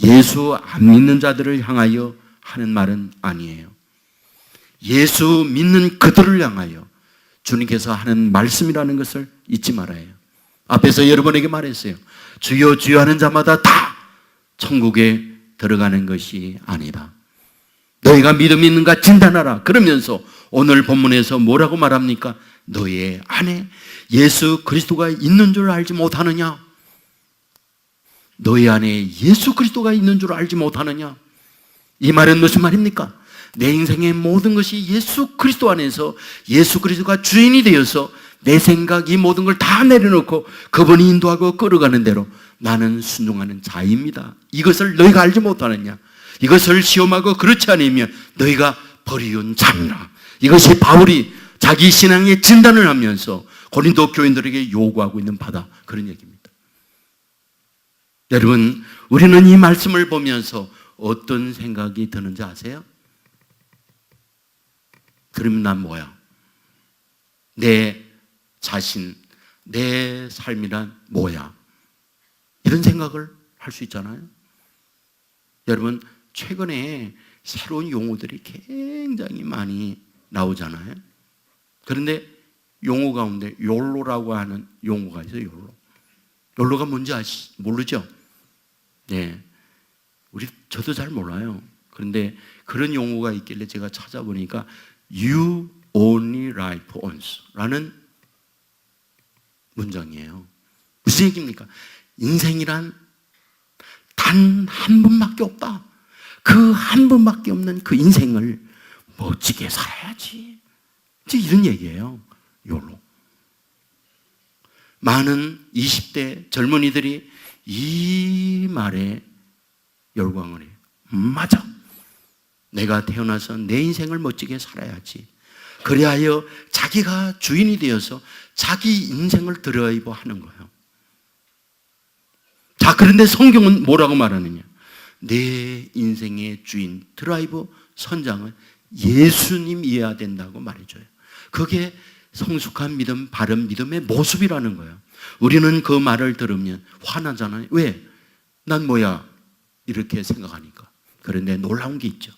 예수 안 믿는 자들을 향하여 하는 말은 아니에요. 예수 믿는 그들을 향하여 주님께서 하는 말씀이라는 것을 잊지 말아야 해요. 앞에서 여러분에게 말했어요. 주여 주여 하는 자마다 다 천국에 들어가는 것이 아니다. 너희가 믿음 있는가 진단하라. 그러면서 오늘 본문에서 뭐라고 말합니까? 너희 안에 예수 그리스도가 있는 줄 알지 못하느냐? 너희 안에 예수 그리스도가 있는 줄 알지 못하느냐? 이 말은 무슨 말입니까? 내 인생의 모든 것이 예수 그리스도 안에서 예수 그리스도가 주인이 되어서 내 생각 이 모든 걸 다 내려놓고 그분이 인도하고 끌어가는 대로 나는 순종하는 자입니다. 이것을 너희가 알지 못하느냐? 이것을 시험하고 그렇지 않으면 너희가 버리운 자니라. 이것이 바울이 자기 신앙의 진단을 하면서 고린도 교인들에게 요구하고 있는 바다, 그런 얘기입니다. 여러분, 우리는 이 말씀을 보면서 어떤 생각이 드는지 아세요? 그러면 난 뭐야? 내 자신, 내 삶이란 뭐야? 이런 생각을 할 수 있잖아요. 여러분, 최근에 새로운 용어들이 굉장히 많이 나오잖아요. 그런데 용어 가운데 욜로라고 하는 용어가 있어요. 욜로. 욜로가 뭔지 모르죠? 네. 저도 잘 몰라요. 그런데 그런 용어가 있길래 제가 찾아보니까 You only live once 라는 문장이에요. 무슨 얘기입니까? 인생이란 단 한 번밖에 없다. 그 한 번밖에 없는 그 인생을 멋지게 살아야지. 이런 얘기예요. 욜로. 많은 20대 젊은이들이 이 말에 열광을 해요. 맞아. 내가 태어나서 내 인생을 멋지게 살아야지. 그리하여 자기가 주인이 되어서 자기 인생을 드라이브 하는 거예요. 자, 그런데 성경은 뭐라고 말하느냐? 내 인생의 주인, 드라이브 선장은 예수님이어야 된다고 말해줘요. 그게 성숙한 믿음, 바른 믿음의 모습이라는 거예요. 우리는 그 말을 들으면 화나잖아요. 왜? 난 뭐야? 이렇게 생각하니까. 그런데 놀라운 게 있죠.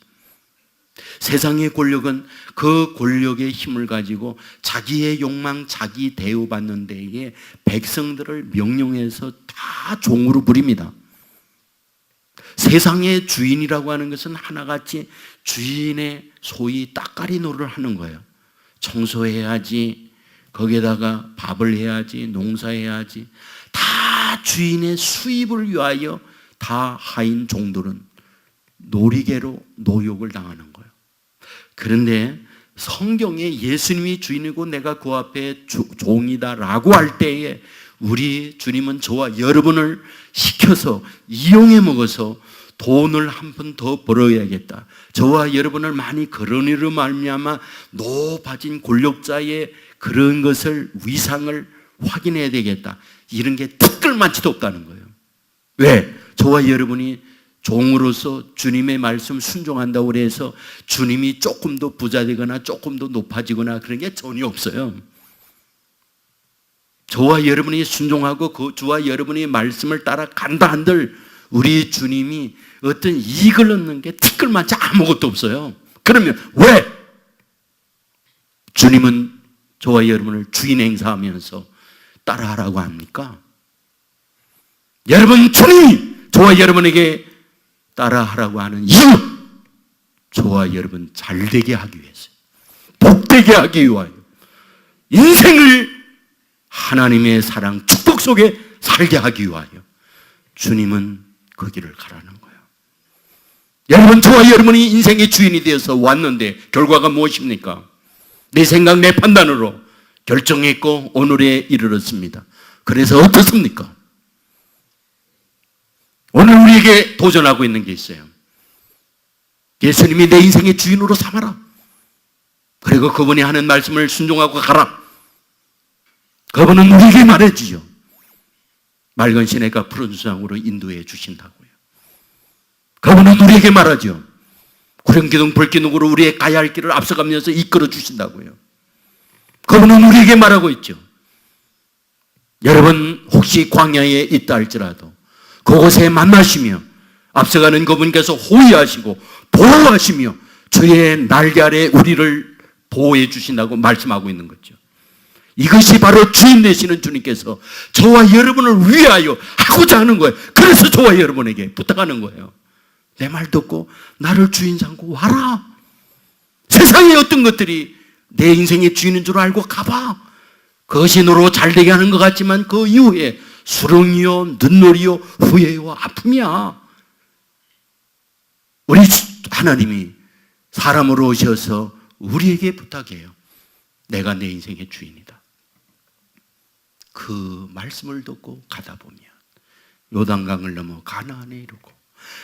세상의 권력은 그 권력의 힘을 가지고 자기의 욕망, 자기 대우받는 데에 백성들을 명령해서 다 종으로 부립니다. 세상의 주인이라고 하는 것은 하나같이 주인의 소위 따까리 노릇을 하는 거예요. 청소해야지, 거기에다가 밥을 해야지, 농사해야지. 다 주인의 수입을 위하여 다 하인 종들은 놀이개로 노역을 당하는 거예요. 그런데 성경에 예수님이 주인이고 내가 그 앞에 종이다라고 할 때에 우리 주님은 저와 여러분을 시켜서 이용해 먹어서 돈을 한 푼 더 벌어야겠다. 저와 여러분을 많이 거론으로 말미암아 높아진 권력자의 그런 것을 위상을 확인해야 되겠다. 이런 게 티끌만치도 없다는 거예요. 왜? 저와 여러분이 종으로서 주님의 말씀 순종한다고 해서 주님이 조금 더 부자 되거나 조금 더 높아지거나 그런 게 전혀 없어요. 저와 여러분이 순종하고 그 주와 여러분의 말씀을 따라 간다 한들 우리 주님이 어떤 이익을 얻는 게 티끌만치 아무것도 없어요. 그러면 왜? 주님은 저와 여러분을 주인 행사하면서 따라하라고 합니까? 여러분, 주님이 저와 여러분에게 따라하라고 하는 이유, 저와 여러분 잘되게 하기 위해서, 복되게 하기 위하여, 인생을 하나님의 사랑, 축복 속에 살게 하기 위하여 주님은 그 길을 가라는 거예요. 여러분, 저와 여러분이 인생의 주인이 되어서 왔는데 결과가 무엇입니까? 내 생각, 내 판단으로 결정했고 오늘에 이르렀습니다. 그래서 어떻습니까? 오늘 우리에게 도전하고 있는 게 있어요. 예수님이 내 인생의 주인으로 삼아라. 그리고 그분이 하는 말씀을 순종하고 가라. 그분은 우리에게 말해주죠. 맑은 시냇가 푸른 수장으로 인도해 주신다고요. 그분은 우리에게 말하죠. 구령기둥 불기둥으로 우리의 가야 할 길을 앞서가면서 이끌어 주신다고요. 그분은 우리에게 말하고 있죠. 여러분, 혹시 광야에 있다 할지라도 그곳에 만나시며 앞서가는 그분께서 호위하시고 보호하시며 주의 날개 아래 우리를 보호해 주신다고 말씀하고 있는 거죠. 이것이 바로 주인 되시는 주님께서 저와 여러분을 위하여 하고자 하는 거예요. 그래서 저와 여러분에게 부탁하는 거예요. 내 말 듣고 나를 주인 삼고 와라. 세상에 어떤 것들이 내 인생의 주인인 줄 알고 가봐. 그것이 너로 잘되게 하는 것 같지만 그 이후에 수렁이요, 눈놀이요, 후회요, 아픔이야. 우리 하나님이 사람으로 오셔서 우리에게 부탁해요. 내가 내 인생의 주인이다. 그 말씀을 듣고 가다 보면 요단강을 넘어 가나안에 이르고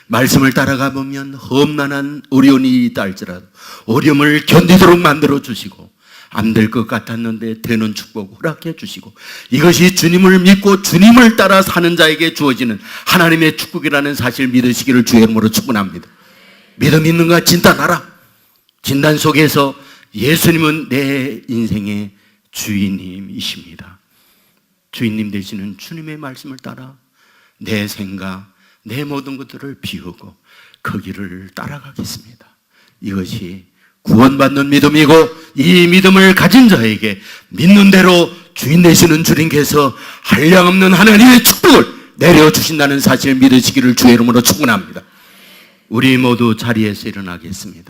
말씀을 따라가 보면 험난한 어려움이 있다 할지라도 어려움을 견디도록 만들어 주시고 안 될 것 같았는데 되는 축복 허락해 주시고 이것이 주님을 믿고 주님을 따라 사는 자에게 주어지는 하나님의 축복이라는 사실 믿으시기를 주의 이름으로 축원합니다. 믿음 있는가 진단하라. 진단 속에서 예수님은 내 인생의 주인님이십니다. 주인님 되시는 주님의 말씀을 따라 내 생각, 내 모든 것들을 비우고 그 길을 따라가겠습니다. 이것이 구원받는 믿음이고 이 믿음을 가진 자에게 믿는 대로 주인 되시는 주님께서 한량없는 하나님의 축복을 내려주신다는 사실을 믿으시기를 주의 이름으로 축원합니다. 우리 모두 자리에서 일어나겠습니다.